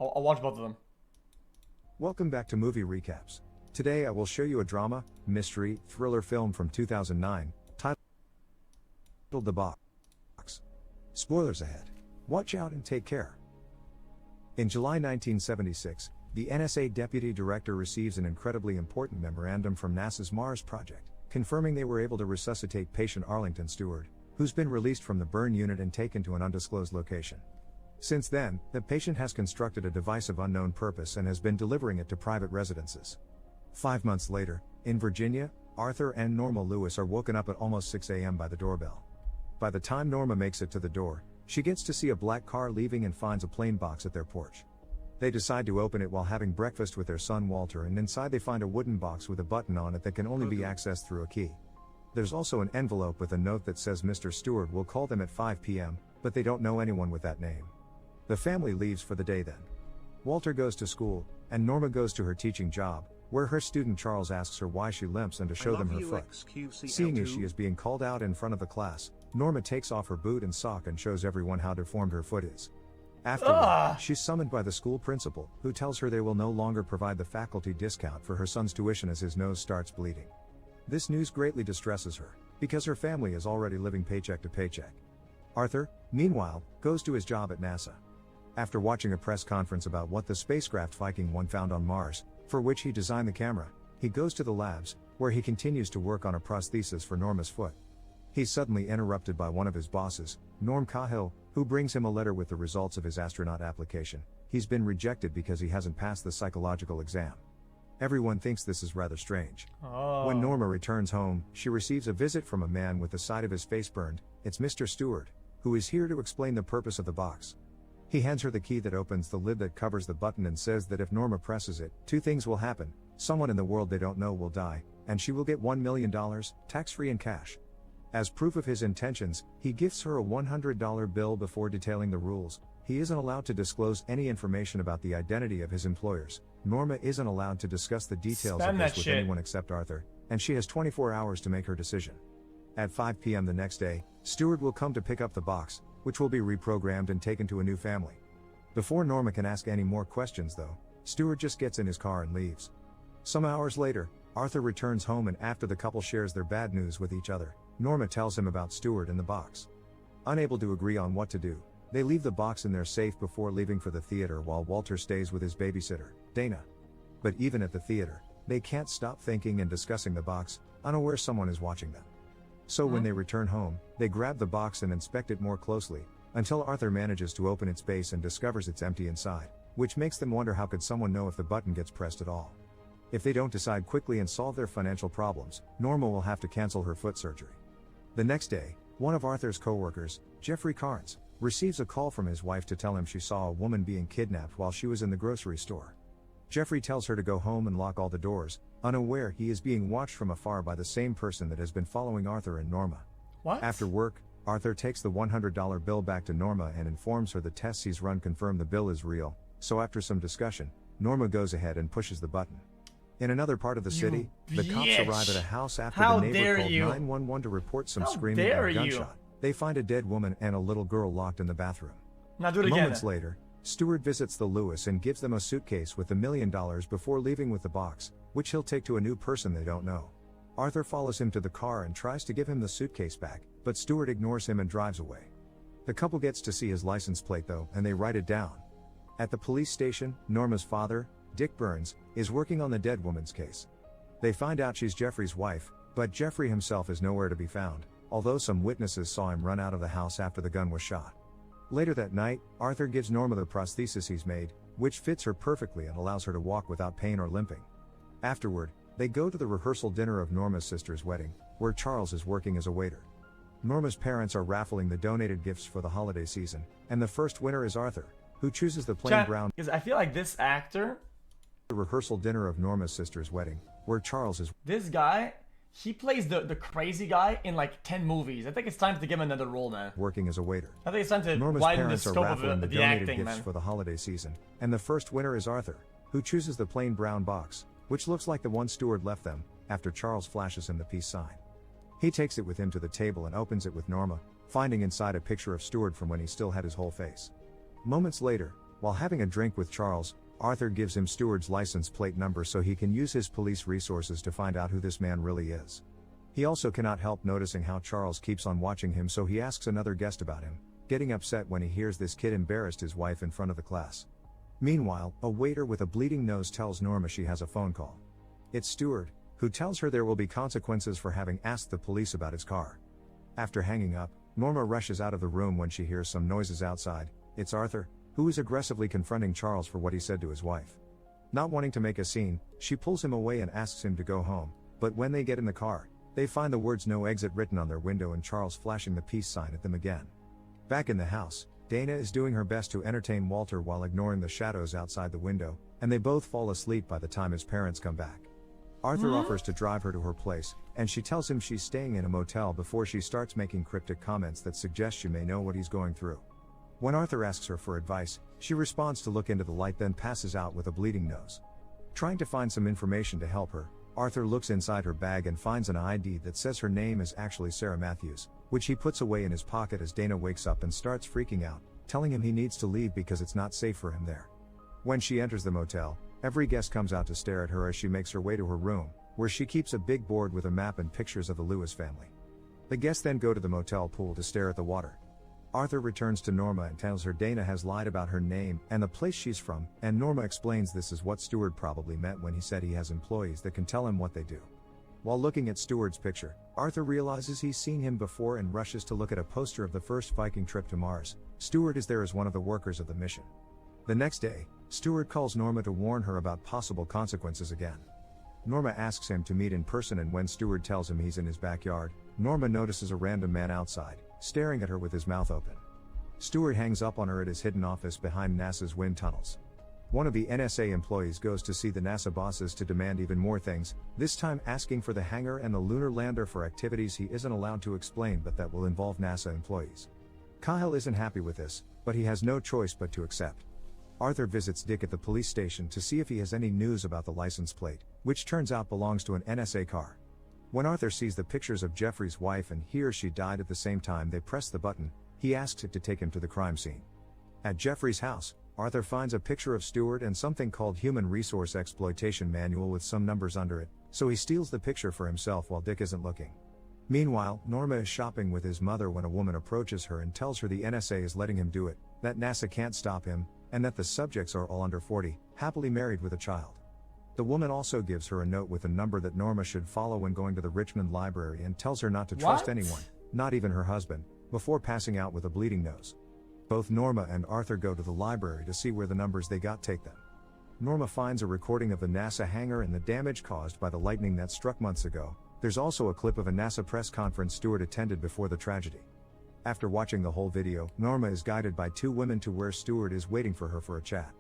I'll watch both of them. Welcome back to Movie Recaps. Today I will show you a drama, mystery, thriller film from 2009, titled The Box. Spoilers ahead. Watch out and take care. In July 1976, the NSA deputy director receives an incredibly important memorandum from NASA's Mars project, confirming they were able to resuscitate patient Arlington Stewart, who's been released from the burn unit and taken to an undisclosed location. Since then, the patient has constructed a device of unknown purpose and has been delivering it to private residences. 5 months later, in Virginia, Arthur and Norma Lewis are woken up at almost 6 a.m. by the doorbell. By the time Norma makes it to the door, she gets to see a black car leaving and finds a plain box at their porch. They decide to open it while having breakfast with their son Walter, and inside they find a wooden box with a button on it that can only be accessed through a key. There's also an envelope with a note that says Mr. Stewart will call them at 5 p.m., but they don't know anyone with that name. The family leaves for the day then. Walter goes to school, and Norma goes to her teaching job, where her student Charles asks her why she limps and to show them her foot. Seeing as she is being called out in front of the class, Norma takes off her boot and sock and shows everyone how deformed her foot is. Afterward, she's summoned by the school principal, who tells her they will no longer provide the faculty discount for her son's tuition as his nose starts bleeding. This news greatly distresses her, because her family is already living paycheck to paycheck. Arthur, meanwhile, goes to his job at NASA. After watching a press conference about what the spacecraft Viking 1 found on Mars, for which he designed the camera, he goes to the labs, where he continues to work on a prosthesis for Norma's foot. He's suddenly interrupted by one of his bosses, Norm Cahill, who brings him a letter with the results of his astronaut application. He's been rejected because he hasn't passed the psychological exam. Everyone thinks this is rather strange. When Norma returns home, she receives a visit from a man with the side of his face burned. It's Mr. Stewart, who is here to explain the purpose of the box. He hands her the key that opens the lid that covers the button and says that if Norma presses it, 2 things will happen: someone in the world they don't know will die, and she will get $1 million, tax-free in cash. As proof of his intentions, he gifts her a $100 bill before detailing the rules. He isn't allowed to disclose any information about the identity of his employers. Norma isn't allowed to discuss the details of this with anyone except Arthur, and she has 24 hours to make her decision. At 5 p.m. the next day, Stewart will come to pick up the box, which will be reprogrammed and taken to a new family. Before Norma can ask any more questions though, Stewart just gets in his car and leaves. Some hours later, Arthur returns home, and after the couple shares their bad news with each other, Norma tells him about Stewart and the box. Unable to agree on what to do, they leave the box in their safe before leaving for the theater while Walter stays with his babysitter, Dana. But even at the theater, they can't stop thinking and discussing the box, unaware someone is watching them. So when they return home, they grab the box and inspect it more closely, until Arthur manages to open its base and discovers it's empty inside, which makes them wonder how could someone know if the button gets pressed at all. If they don't decide quickly and solve their financial problems, Norma will have to cancel her foot surgery. The next day, one of Arthur's co-workers, Jeffrey Carnes, receives a call from his wife to tell him she saw a woman being kidnapped while she was in the grocery store. Jeffrey tells her to go home and lock all the doors, unaware he is being watched from afar by the same person that has been following Arthur and Norma. What? After work, Arthur takes the $100 bill back to Norma and informs her the tests he's run confirm the bill is real, so after some discussion, Norma goes ahead and pushes the button. In another part of the city, the cops arrive at a house after the neighbor called 911 to report some screaming and a gunshot. They find a dead woman and a little girl locked in the bathroom. Now do it again. Moments later, Stewart visits the Lewis and gives them a suitcase with $1 million before leaving with the box, which he'll take to a new person they don't know. Arthur follows him to the car and tries to give him the suitcase back, but Stewart ignores him and drives away. The couple gets to see his license plate though, and they write it down. At the police station, Norma's father, Dick Burns, is working on the dead woman's case. They find out she's Jeffrey's wife, but Jeffrey himself is nowhere to be found, although some witnesses saw him run out of the house after the gun was shot. Later that night, Arthur gives Norma the prosthesis he's made, which fits her perfectly and allows her to walk without pain or limping. Afterward, they go to the rehearsal dinner of Norma's sister's wedding, where Charles is working as a waiter. Norma's parents are raffling the donated gifts for the holiday season, and the first winner is Arthur, who chooses the plain brown. Because I feel like this actor, the rehearsal dinner of Norma's sister's wedding, where Charles is. This guy, he plays the crazy guy in like 10 movies. I think it's time to give him another role, man. Working as a waiter. I think it's time to Norma's widen the parents are scope raffling of the the donated acting, gifts man. for the holiday season, and the first winner is Arthur, who chooses the plain brown box, which looks like the one Stewart left them, after Charles flashes him the peace sign. He takes it with him to the table and opens it with Norma, finding inside a picture of Stewart from when he still had his whole face. Moments later, While having a drink with Charles, Arthur gives him Stewart's license plate number so he can use his police resources to find out who this man really is. He also cannot help noticing how Charles keeps on watching him, so he asks another guest about him, getting upset when he hears this kid embarrassed his wife in front of the class. Meanwhile, a waiter with a bleeding nose tells Norma she has a phone call. It's Stewart, who tells her there will be consequences for having asked the police about his car. After hanging up, Norma rushes out of the room when she hears some noises outside. It's Arthur, who is aggressively confronting Charles for what he said to his wife. Not wanting to make a scene, she pulls him away and asks him to go home, but when they get in the car, they find the words "no exit" written on their window and Charles flashing the peace sign at them again. Back in the house, Dana is doing her best to entertain Walter while ignoring the shadows outside the window, and they both fall asleep by the time his parents come back. Arthur offers to drive her to her place, and she tells him she's staying in a motel before she starts making cryptic comments that suggest she may know what he's going through. When Arthur asks her for advice, she responds to look into the light, then passes out with a bleeding nose. Trying to find some information to help her, Arthur looks inside her bag and finds an ID that says her name is actually Sarah Matthews, which he puts away in his pocket as Dana wakes up and starts freaking out, telling him he needs to leave because it's not safe for him there. When she enters the motel, every guest comes out to stare at her as she makes her way to her room, where she keeps a big board with a map and pictures of the Lewis family. The guests then go to the motel pool to stare at the water. Arthur returns to Norma and tells her Dana has lied about her name and the place she's from, and Norma explains this is what Stewart probably meant when he said he has employees that can tell him what they do. While looking at Stewart's picture, Arthur realizes he's seen him before and rushes to look at a poster of the first Viking trip to Mars. Stewart is there as one of the workers of the mission. The next day, Stewart calls Norma to warn her about possible consequences again. Norma asks him to meet in person, and when Stewart tells him he's in his backyard, Norma notices a random man outside, staring at her with his mouth open. Stewart hangs up on her at his hidden office behind NASA's wind tunnels. One of the NSA employees goes to see the NASA bosses to demand even more things, this time asking for the hangar and the lunar lander for activities he isn't allowed to explain but that will involve NASA employees. Kyle isn't happy with this, but he has no choice but to accept. Arthur visits Dick at the police station to see if he has any news about the license plate, which turns out belongs to an NSA car. When Arthur sees the pictures of Jeffrey's wife and hears she died at the same time they press the button, he asks it to take him to the crime scene. At Jeffrey's house, Arthur finds a picture of Stewart and something called Human Resource Exploitation Manual with some numbers under it, so he steals the picture for himself while Dick isn't looking. Meanwhile, Norma is shopping with his mother when a woman approaches her and tells her the NSA is letting him do it, that NASA can't stop him, and that the subjects are all under 40, happily married with a child. The woman also gives her a note with a number that Norma should follow when going to the Richmond Library and tells her not to trust anyone, not even her husband, before passing out with a bleeding nose. Both Norma and Arthur go to the library to see where the numbers they got take them. Norma finds a recording of the NASA hangar and the damage caused by the lightning that struck months ago. There's also a clip of a NASA press conference Stewart attended before the tragedy. After watching the whole video, Norma is guided by two women to where Stewart is waiting for her for a chat.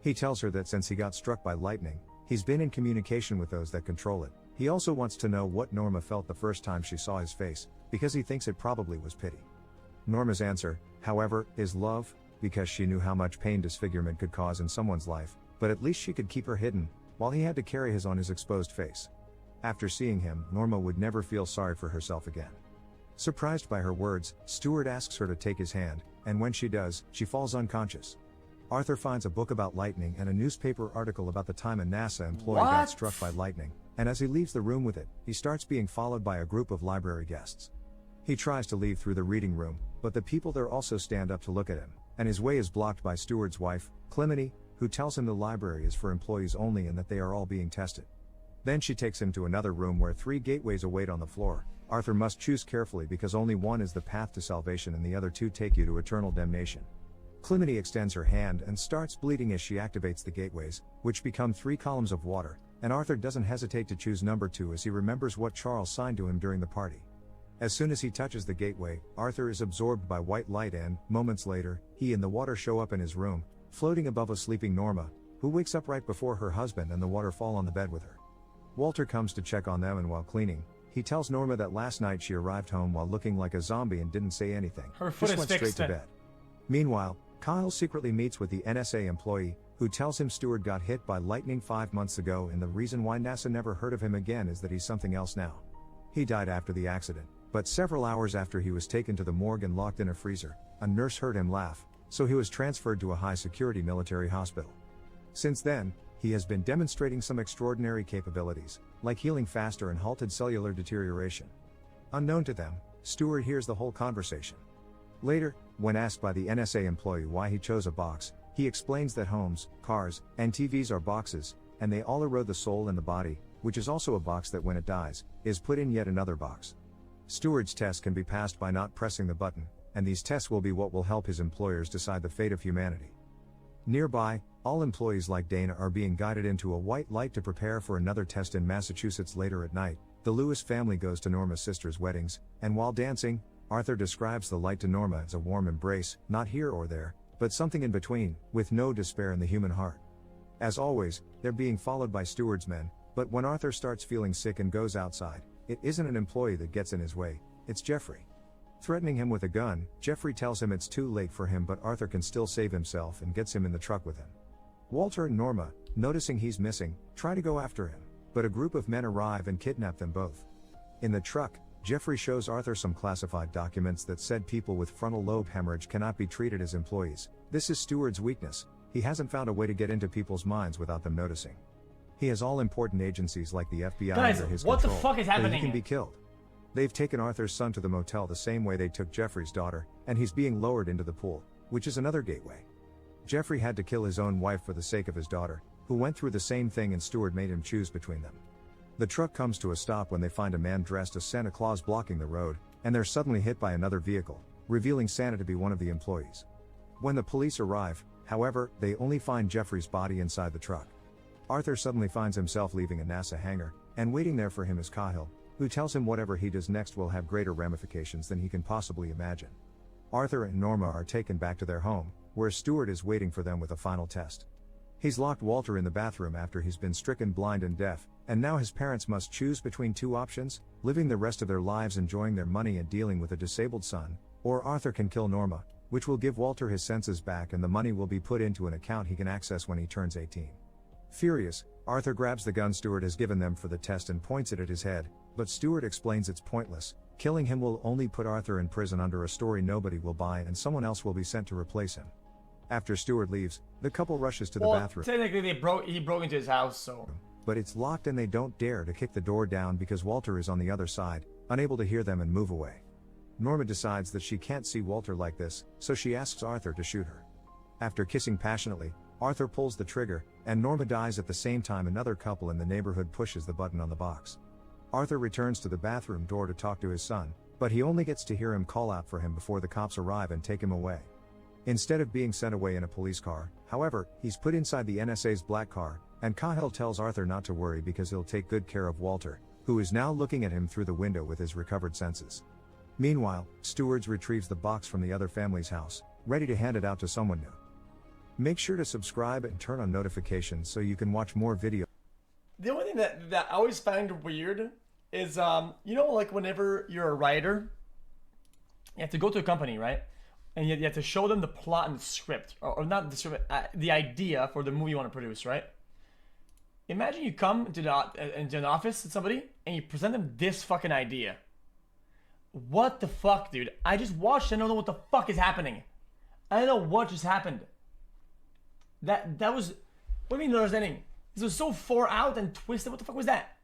He tells her that since he got struck by lightning, he's been in communication with those that control it. He also wants to know what Norma felt the first time she saw his face, because he thinks it probably was pity. Norma's answer, however, is love, because she knew how much pain disfigurement could cause in someone's life, but at least she could keep her hidden, while he had to carry his on his exposed face. After seeing him, Norma would never feel sorry for herself again. Surprised by her words, Stewart asks her to take his hand, and when she does, she falls unconscious. Arthur finds a book about lightning and a newspaper article about the time a NASA employee got struck by lightning, and as he leaves the room with it, he starts being followed by a group of library guests. He tries to leave through the reading room, but the people there also stand up to look at him, and his way is blocked by Stewart's wife, Clemeny, who tells him the library is for employees only and that they are all being tested. Then she takes him to another room where 3 gateways await on the floor. Arthur must choose carefully because only one is the path to salvation and the other 2 take you to eternal damnation. Clemeny extends her hand and starts bleeding as she activates the gateways, which become 3 columns of water, and Arthur doesn't hesitate to choose number 2 as he remembers what Charles signed to him during the party. As soon as he touches the gateway, Arthur is absorbed by white light and, moments later, he and the water show up in his room, floating above a sleeping Norma, who wakes up right before her husband and the water fall on the bed with her. Walter comes to check on them, and while cleaning, he tells Norma that last night she arrived home while looking like a zombie and didn't say anything. Her foot Just is went fixed straight to bed. Meanwhile, Kyle secretly meets with the NSA employee, who tells him Stewart got hit by lightning 5 months ago and the reason why NASA never heard of him again is that he's something else now. He died after the accident, but several hours after he was taken to the morgue and locked in a freezer, a nurse heard him laugh, so he was transferred to a high-security military hospital. Since then, he has been demonstrating some extraordinary capabilities, like healing faster and halted cellular deterioration. Unknown to them, Stewart hears the whole conversation. Later, when asked by the NSA employee why he chose a box, he explains that homes, cars, and TVs are boxes, and they all erode the soul and the body, which is also a box that when it dies, is put in yet another box. Stewart's test can be passed by not pressing the button, and these tests will be what will help his employers decide the fate of humanity. Nearby, all employees like Dana are being guided into a white light to prepare for another test in Massachusetts later at night. The Lewis family goes to Norma's sister's weddings, and while dancing, Arthur describes the light to Norma as a warm embrace, not here or there, but something in between, with no despair in the human heart. As always, they're being followed by Stewart's men, but when Arthur starts feeling sick and goes outside, it isn't an employee that gets in his way, it's Jeffrey. Threatening him with a gun, Jeffrey tells him it's too late for him, but Arthur can still save himself and gets him in the truck with him. Walter and Norma, noticing he's missing, try to go after him, but a group of men arrive and kidnap them both. In the truck, Jeffrey shows Arthur some classified documents that said people with frontal lobe hemorrhage cannot be treated as employees. This is Stewart's weakness. He hasn't found a way to get into people's minds without them noticing. He has all important agencies like the FBI Guys, under his what control, the fuck is but happening? he can be killed. They've taken Arthur's son to the motel the same way they took Jeffrey's daughter, and he's being lowered into the pool, which is another gateway. Jeffrey had to kill his own wife for the sake of his daughter, who went through the same thing, and Stewart made him choose between them. The truck comes to a stop when they find a man dressed as Santa Claus blocking the road, and they're suddenly hit by another vehicle, revealing Santa to be one of the employees. When the police arrive, however, they only find Jeffrey's body inside the truck. Arthur suddenly finds himself leaving a NASA hangar, and waiting there for him is Cahill, who tells him whatever he does next will have greater ramifications than he can possibly imagine. Arthur and Norma are taken back to their home, where Stewart is waiting for them with a final test. He's locked Walter in the bathroom after he's been stricken blind and deaf, and now his parents must choose between two options: living the rest of their lives enjoying their money and dealing with a disabled son, or Arthur can kill Norma, which will give Walter his senses back and the money will be put into an account he can access when he turns 18. Furious, Arthur grabs the gun Stewart has given them for the test and points it at his head, but Stewart explains it's pointless. Killing him will only put Arthur in prison under a story nobody will buy, and someone else will be sent to replace him. After Stewart leaves, the couple rushes to the bathroom. Technically, he broke into his house, so. But it's locked and they don't dare to kick the door down because Walter is on the other side, unable to hear them and move away. Norma decides that she can't see Walter like this, so she asks Arthur to shoot her. After kissing passionately, Arthur pulls the trigger, and Norma dies at the same time. Another couple in the neighborhood pushes the button on the box. Arthur returns to the bathroom door to talk to his son, but he only gets to hear him call out for him before the cops arrive and take him away. Instead of being sent away in a police car, however, he's put inside the NSA's black car, and Cahill tells Arthur not to worry because he'll take good care of Walter, who is now looking at him through the window with his recovered senses. Meanwhile, Stewart retrieves the box from the other family's house, ready to hand it out to someone new. Make sure to subscribe and turn on notifications so you can watch more videos. The only thing that I always find weird is, like whenever you're a writer, you have to go to a company, right? And you have to show them the plot and the script, or not the script, the idea for the movie you want to produce, right? Imagine you come into an office with somebody and you present them this fucking idea. What the fuck, dude? I just watched. I don't know what the fuck is happening. I don't know what just happened. That was. What do you mean there's anything? This was so far out and twisted. What the fuck was that?